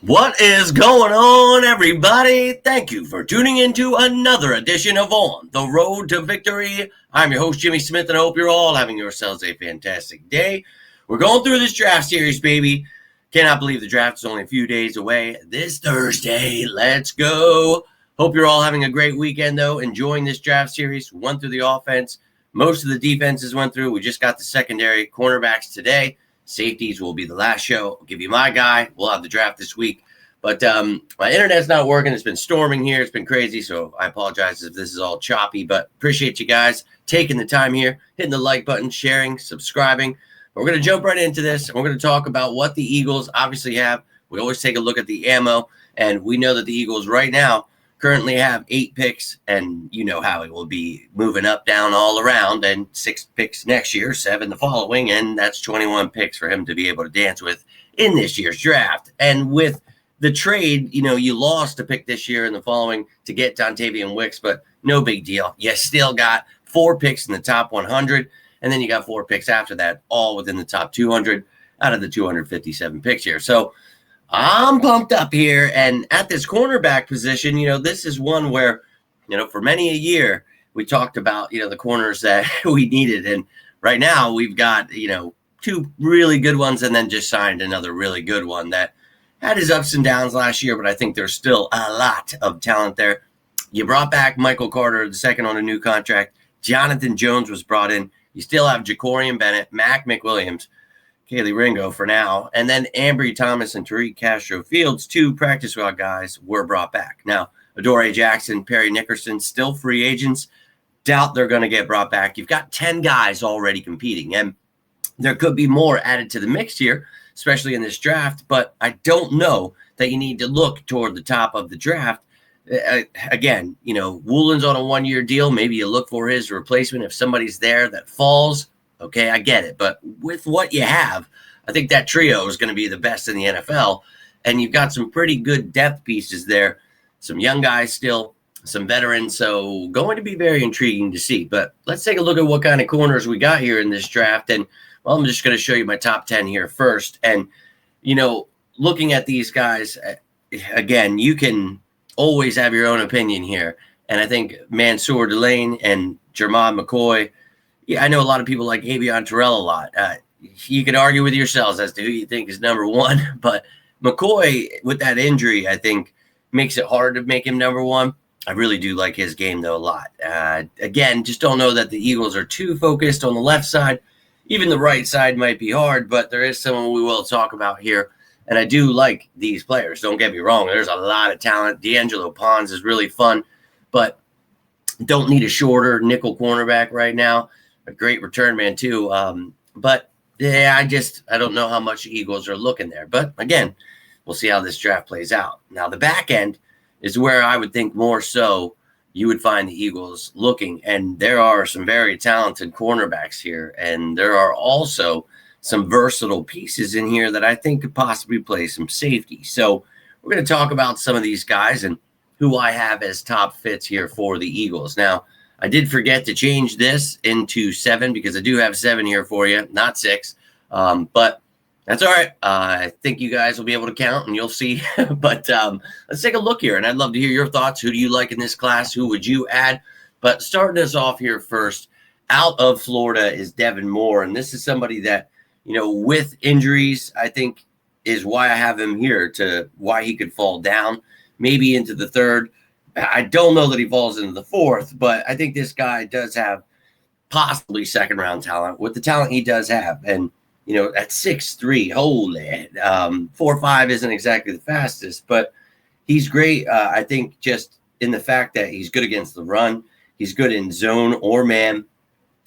What is going on, everybody? Thank you for tuning into another edition of On the Road to Victory. I'm your host, Jimmy Smith, and I hope you're all having yourselves a fantastic day. We're going through this draft series, baby. Cannot believe the draft is only a few days away. This Thursday, let's go. Hope you're all having a great weekend, though, enjoying this draft series. We went through the offense. Most of the defenses went through. We just got the secondary cornerbacks today. Safeties will be the last show. I'll give you my guy. We'll have the draft this week. But my internet's not working. It's been storming here. It's been crazy. So I apologize if this is all choppy. But appreciate you guys taking the time here, hitting the like button, sharing, subscribing. We're going to jump right into this. And we're going to talk about what the Eagles obviously have. We always take a look at the ammo. And we know that the Eagles right now currently have 8 picks, and you know how it will be moving up, down, all around, and 6 picks next year, 7 the following, and that's 21 picks for him to be able to dance with in this year's draft. And with the trade, you lost a pick this year and the following to get Dontavian Wicks, but no big deal. You still got 4 picks in the top 100, and then you got 4 picks after that, all within the top 200 out of the 257 picks here. So I'm pumped up here. And at this cornerback position, this is one where, for many a year, we talked about, the corners that we needed. And right now we've got, 2 really good ones and then just signed another really good one that had his ups and downs last year. But I think there's still a lot of talent there. You brought back Michael Carter, the second on a new contract. Jonathan Jones was brought in. You still have Jacorian Bennett, Mac McWilliams, Kaylee Ringo for now, and then Ambry Thomas and Tariq Castro Fields, 2 practice squad guys, were brought back. Now, Adoree Jackson, Perry Nickerson, still free agents. Doubt they're going to get brought back. You've got 10 guys already competing, and there could be more added to the mix here, especially in this draft, but I don't know that you need to look toward the top of the draft. Again, Woolen's on a 1-year deal. Maybe you look for his replacement if somebody's there that falls. Okay, I get it. But with what you have, I think that trio is going to be the best in the NFL. And you've got some pretty good depth pieces there. Some young guys still, some veterans. So going to be very intriguing to see. But let's take a look at what kind of corners we got here in this draft. And, well, I'm just going to show you my top 10 here first. And, looking at these guys, again, you can always have your own opinion here. And I think Mansour Delane and Jermod McCoy, yeah, I know a lot of people like Avion Terrell a lot. You could argue with yourselves as to who you think is number 1, but McCoy, with that injury, I think makes it hard to make him number 1. I really do like his game, though, a lot. Again, just don't know that the Eagles are too focused on the left side. Even the right side might be hard, but there is someone we will talk about here. And I do like these players. Don't get me wrong. There's a lot of talent. D'Angelo Pons is really fun, but don't need a shorter nickel cornerback right now. A great return man too. But yeah, I don't know how much the Eagles are looking there. But again, we'll see how this draft plays out. Now, the back end is where I would think more so you would find the Eagles looking. And there are some very talented cornerbacks here. And there are also some versatile pieces in here that I think could possibly play some safety. So we're going to talk about some of these guys and who I have as top fits here for the Eagles. Now, I did forget to change this into 7 because I do have 7 here for you, not 6. But that's all right. I think you guys will be able to count and you'll see. But let's take a look here. And I'd love to hear your thoughts. Who do you like in this class? Who would you add? But starting us off here first, out of Florida is Devin Moore. And this is somebody that, with injuries, I think is why I have him here, to why he could fall down, maybe into the 3rd. I don't know that he falls into the 4th, but I think this guy does have possibly 2nd-round talent with the talent he does have. And, at 6'3", holy, 4'5" isn't exactly the fastest, but he's great. I think just in the fact that he's good against the run, he's good in zone or man.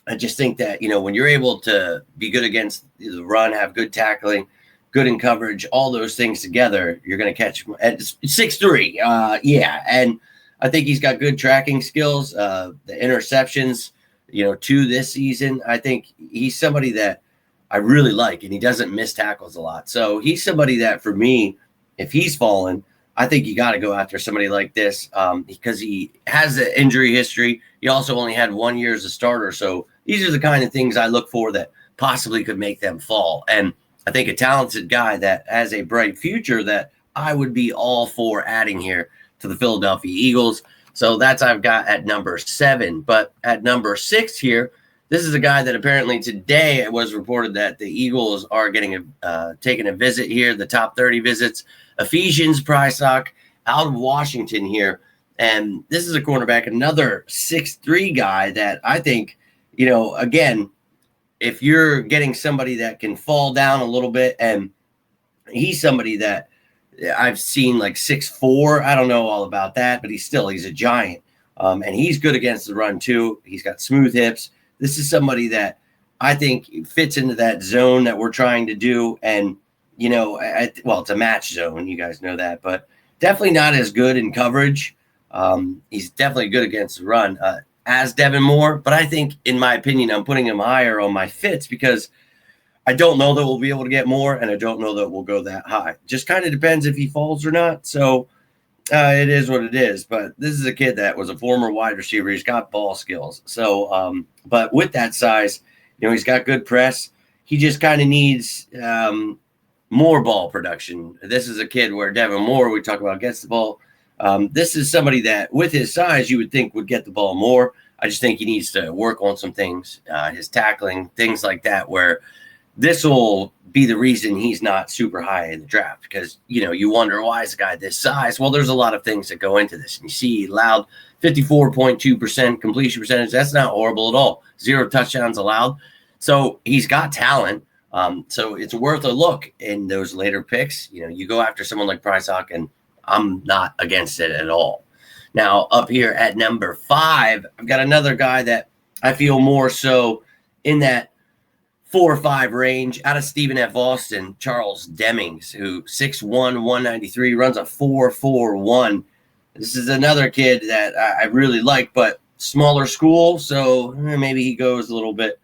I just think that, when you're able to be good against the run, have good tackling, good in coverage, all those things together, you're going to catch him at 6'3". Yeah. And I think he's got good tracking skills. The interceptions, to this season, I think he's somebody that I really like, and he doesn't miss tackles a lot. So he's somebody that, for me, if he's fallen, I think you got to go after somebody like this because he has the injury history. He also only had 1 year as a starter. So these are the kind of things I look for that possibly could make them fall. And I think a talented guy that has a bright future that I would be all for adding here to the Philadelphia Eagles. So that's I've got at number 7. But at number 6 here, this is a guy that apparently today it was reported that the Eagles are getting taking a visit here, the top 30 visits. Ephesians Prysock out of Washington here. And this is a cornerback, another 6'3" guy that I think, again, if you're getting somebody that can fall down a little bit, and he's somebody that I've seen like 6'4". I don't know all about that, but he's a giant. And he's good against the run too. He's got smooth hips. This is somebody that I think fits into that zone that we're trying to do. And, it's a match zone. You guys know that, but definitely not as good in coverage. He's definitely good against the run as Devin Moore. But I think, in my opinion, I'm putting him higher on my fits because I don't know that we'll be able to get more, and I don't know that we'll go that high. Just kind of depends if he falls or not. So it is what it is. But this is a kid that was a former wide receiver. He's got ball skills. So, but with that size, he's got good press. He just kind of needs more ball production. This is a kid where Devin Moore, we talk about, gets the ball. This is somebody that, with his size, you would think would get the ball more. I just think he needs to work on some things, his tackling, things like that, where this will be the reason he's not super high in the draft because, you wonder, why is a guy this size? Well, there's a lot of things that go into this. And you see allowed 54.2% completion percentage. That's not horrible at all. 0 touchdowns allowed. So he's got talent. So it's worth a look in those later picks. You go after someone like Prysock, and I'm not against it at all. Now, up here at number 5, I've got another guy that I feel more so in that 4 or 5 range out of Stephen F. Austin, Charles Demings, who 6'1", 193, runs a 4.41. This is another kid that I really like, but smaller school, so maybe he goes a little bit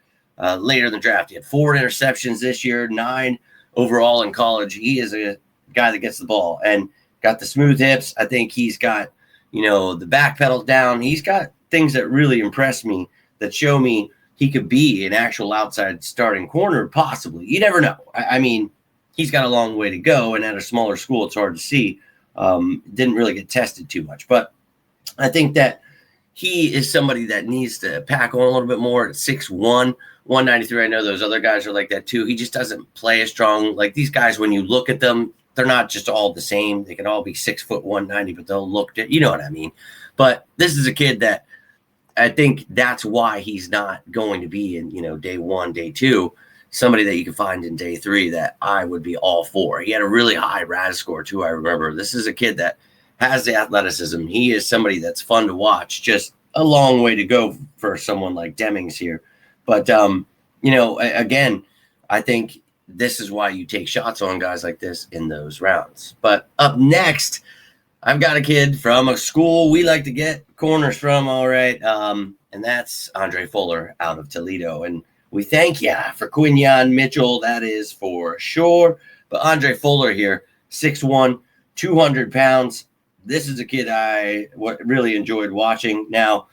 later in the draft. He had 4 interceptions this year, 9 overall in college. He is a guy that gets the ball and got the smooth hips. I think he's got, the back pedal down. He's got things that really impress me, that show me he could be an actual outside starting corner, possibly. You never know. I mean, he's got a long way to go, and at a smaller school, it's hard to see. Didn't really get tested too much. But I think that he is somebody that needs to pack on a little bit more at 6'1", 193. I know those other guys are like that too. He just doesn't play as strong. Like these guys, when you look at them, they're not just all the same. They can all be 6 foot 190, but they'll look, you know what I mean? But this is a kid that I think that's why he's not going to be in, day 1, day 2, somebody that you can find in day 3 that I would be all for. He had a really high RAS score too, I remember. This is a kid that has the athleticism. He is somebody that's fun to watch. Just a long way to go for someone like Demings here. But, again, I think this is why you take shots on guys like this in those rounds. But up next, I've got a kid from a school we like to get corners from, all right, and that's Andre Fuller out of Toledo. And we thank you for Quinyon Mitchell, that is for sure. But Andre Fuller here, 6'1", 200 pounds. This is a kid I really enjoyed watching. Now,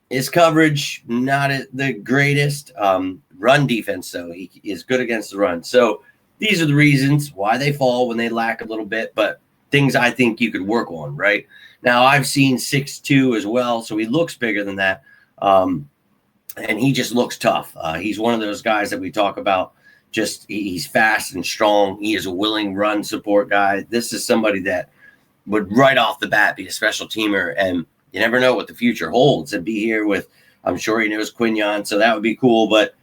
his coverage, not the greatest. Run defense, though, he is good against the run. So these are the reasons why they fall when they lack a little bit, but things I think you could work on, right? Now, I've seen 6'2" as well, so he looks bigger than that, and he just looks tough. He's one of those guys that we talk about. Just he's fast and strong. He is a willing run support guy. This is somebody that would right off the bat be a special teamer, and you never know what the future holds. And be here with, I'm sure he knows Quinyon, so that would be cool. But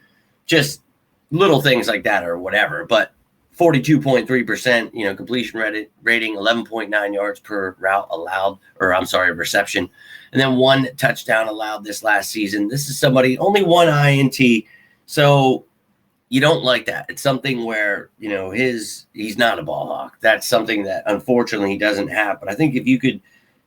just little things like that or whatever. But 42.3%, completion rating, 11.9 yards per route allowed, reception. And then 1 touchdown allowed this last season. This is somebody, only 1 INT. So you don't like that. It's something where, he's not a ball hawk. That's something that unfortunately he doesn't have. But I think if you could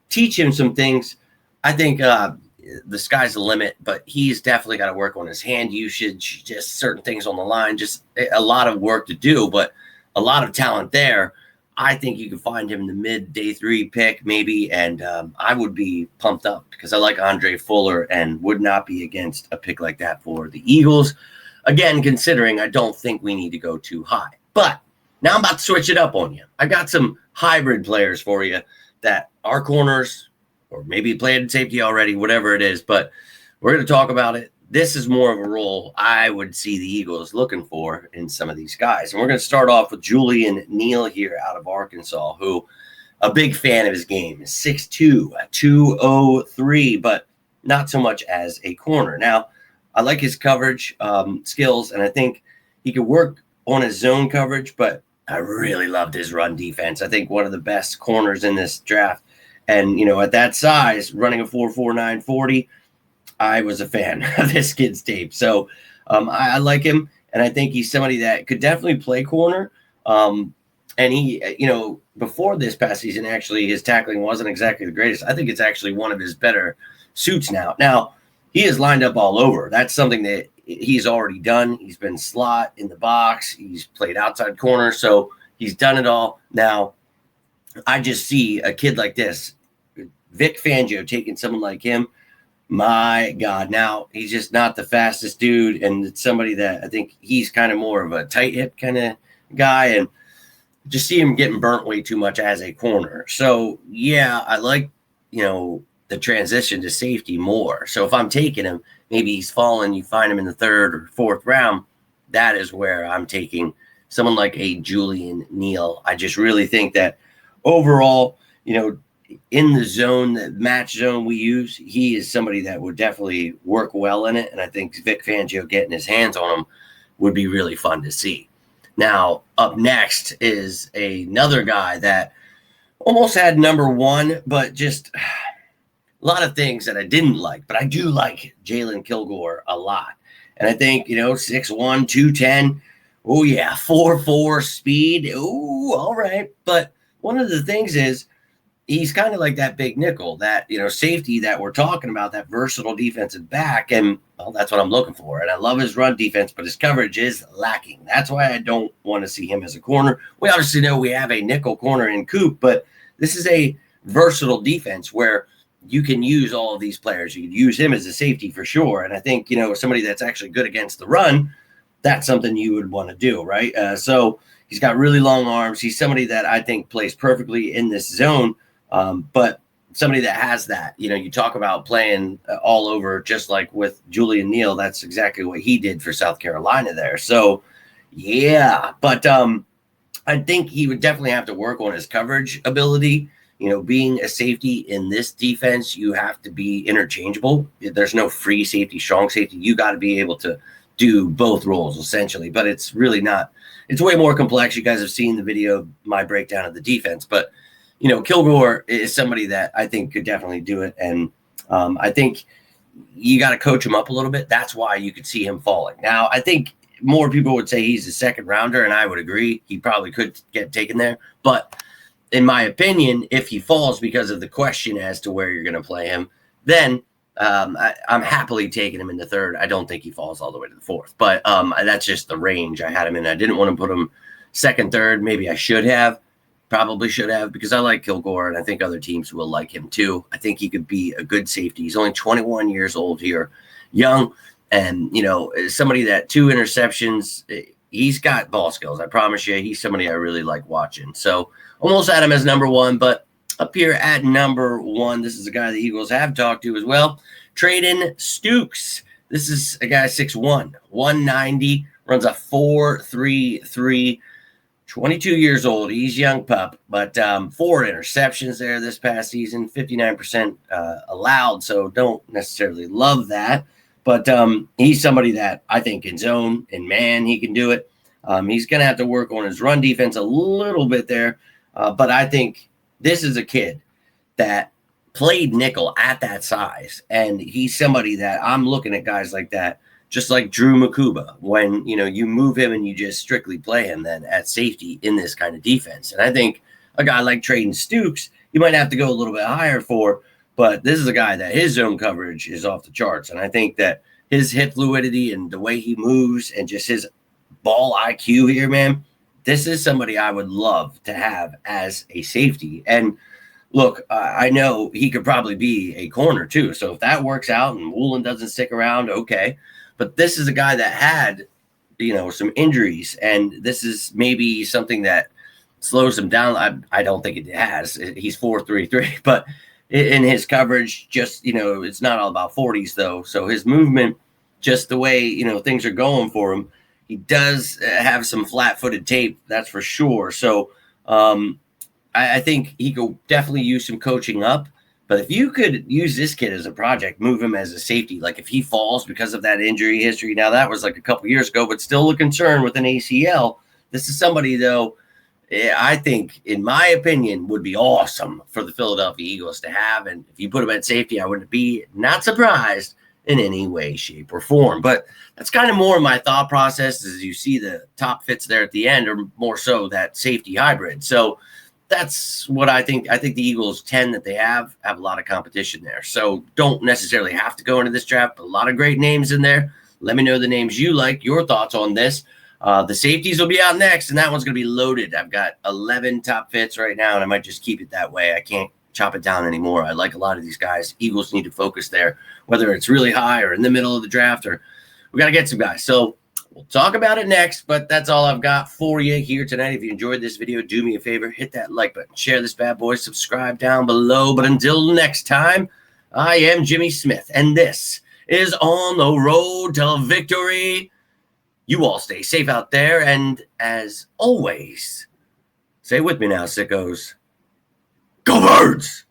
teach him some things, I think the sky's the limit, but he's definitely got to work on his hand usage, just certain things on the line, just a lot of work to do, but a lot of talent there. I think you can find him in the mid day 3 pick maybe, and I would be pumped up because I like Andre Fuller and would not be against a pick like that for the Eagles. Again, considering I don't think we need to go too high. But Now I'm about to switch it up on you. I got some hybrid players for you that are corners, or maybe played safety already, whatever it is, but we're going to talk about it. This is more of a role I would see the Eagles looking for in some of these guys. And we're going to start off with Julian Neal here out of Arkansas, who a big fan of his game is 6'2", 203, but not so much as a corner. Now, I like his coverage skills, and I think he could work on his zone coverage, but I really loved his run defense. I think one of the best corners in this draft. And, at that size, running a 4.49 40, I was a fan of this kid's tape. So I like him, and I think he's somebody that could definitely play corner. And he, before this past season, actually, his tackling wasn't exactly the greatest. I think it's actually one of his better suits now. Now, he is lined up all over. That's something that he's already done. He's been slot in the box. He's played outside corner. So he's done it all. Now, I just see a kid like this, Vic Fangio, taking someone like him. My God. Now, he's just not the fastest dude. And it's somebody that I think he's kind of more of a tight hip kind of guy. And just see him getting burnt way too much as a corner. So, yeah, I like, the transition to safety more. So if I'm taking him, maybe he's fallen, you find him in the 3rd or 4th round, that is where I'm taking someone like a Julian Neal. I just really think that overall, in the zone, the match zone we use, he is somebody that would definitely work well in it. And I think Vic Fangio getting his hands on him would be really fun to see. Now, up next is another guy that almost had number 1, but just a lot of things that I didn't like, but I do like Jalen Kilgore a lot. And I think, 6'1", 210. Oh, yeah, 4.4 speed. Oh, all right. But one of the things is he's kind of like that big nickel, that, safety that we're talking about, that versatile defensive back. And, well, that's what I'm looking for. And I love his run defense, but his coverage is lacking. That's why I don't want to see him as a corner. We obviously know we have a nickel corner in Coop, but this is a versatile defense where you can use all of these players. You can use him as a safety for sure. And I think, somebody that's actually good against the run, that's something you would want to do, right? So he's got really long arms. He's somebody that I think plays perfectly in this zone, but somebody that has that. You talk about playing all over, just like with Julian Neal. That's exactly what he did for South Carolina there. So, yeah. But I think he would definitely have to work on his coverage ability. Being a safety in this defense, you have to be interchangeable. There's no free safety, strong safety. You got to be able to do both roles essentially, but it's really not. It's way more complex. You guys have seen the video, my breakdown of the defense, but Kilgore is somebody that I think could definitely do it. And I think you got to coach him up a little bit. That's why you could see him falling. Now, I think more people would say he's a 2nd rounder, and I would agree. He probably could get taken there, but in my opinion, if he falls because of the question as to where you're going to play him, then I'm happily taking him in the 3rd. I don't think he falls all the way to the 4th, but that's just the range I had him in. I didn't want to put him 2nd, 3rd. Maybe I should have, probably should have, because I like Kilgore, and I think other teams will like him too. I think he could be a good safety. He's only 21 years old here, young, and somebody that 2 interceptions. He's got ball skills. I promise you, he's somebody I really like watching. So almost had him as number 1, but up here at number 1, this is a guy the Eagles have talked to as well. Trayden Stukes. This is a guy 6'1", 190, runs a 4.33, 22 years old. He's young pup, but 4 interceptions there this past season, 59% allowed, so don't necessarily love that. But he's somebody that I think in zone and man, he can do it. He's going to have to work on his run defense a little bit there. But I think this is a kid that played nickel at that size. And he's somebody that I'm looking at guys like that, just like Drew Makuba, when, you move him and you just strictly play him then at safety in this kind of defense. And I think a guy like Trayden Stukes, you might have to go a little bit higher for. But this is a guy that his zone coverage is off the charts. And I think that his hip fluidity and the way he moves and just his ball IQ here, man, this is somebody I would love to have as a safety. And look, I know he could probably be a corner too. So if that works out and Woolen doesn't stick around, okay. But this is a guy that had, some injuries, and this is maybe something that slows him down. I don't think it has. He's 4.33, but in his coverage, just it's not all about 40s though. So his movement, just the way things are going for him, he does have some flat-footed tape, that's for sure. So I think he could definitely use some coaching up. But if you could use this kid as a project, move him as a safety, like if he falls because of that injury history, now that was like a couple years ago, but still a concern with an ACL. This is somebody, though, I think, in my opinion, would be awesome for the Philadelphia Eagles to have. And if you put him at safety, I wouldn't be not surprised in any way, shape, or form. But that's kind of more of my thought process as you see the top fits there at the end, or more so that safety hybrid. So that's what I think. I think the Eagles 10 that they have a lot of competition there. So don't necessarily have to go into this draft, but a lot of great names in there. Let me know the names you like, your thoughts on this. The safeties will be out next, and that one's going to be loaded. I've got 11 top fits right now, and I might just keep it that way. I can't chop it down anymore. I like a lot of these guys. Eagles need to focus there, whether it's really high or in the middle of the draft, or we got to get some guys. So we'll talk about it next, but that's all I've got for you here tonight. If you enjoyed this video, do me a favor, hit that like button, share this bad boy, subscribe down below. But until next time, I am Jimmy Smith, and this is On the Road to Victory. You all stay safe out there, and as always, say with me now, sickos, go Birds!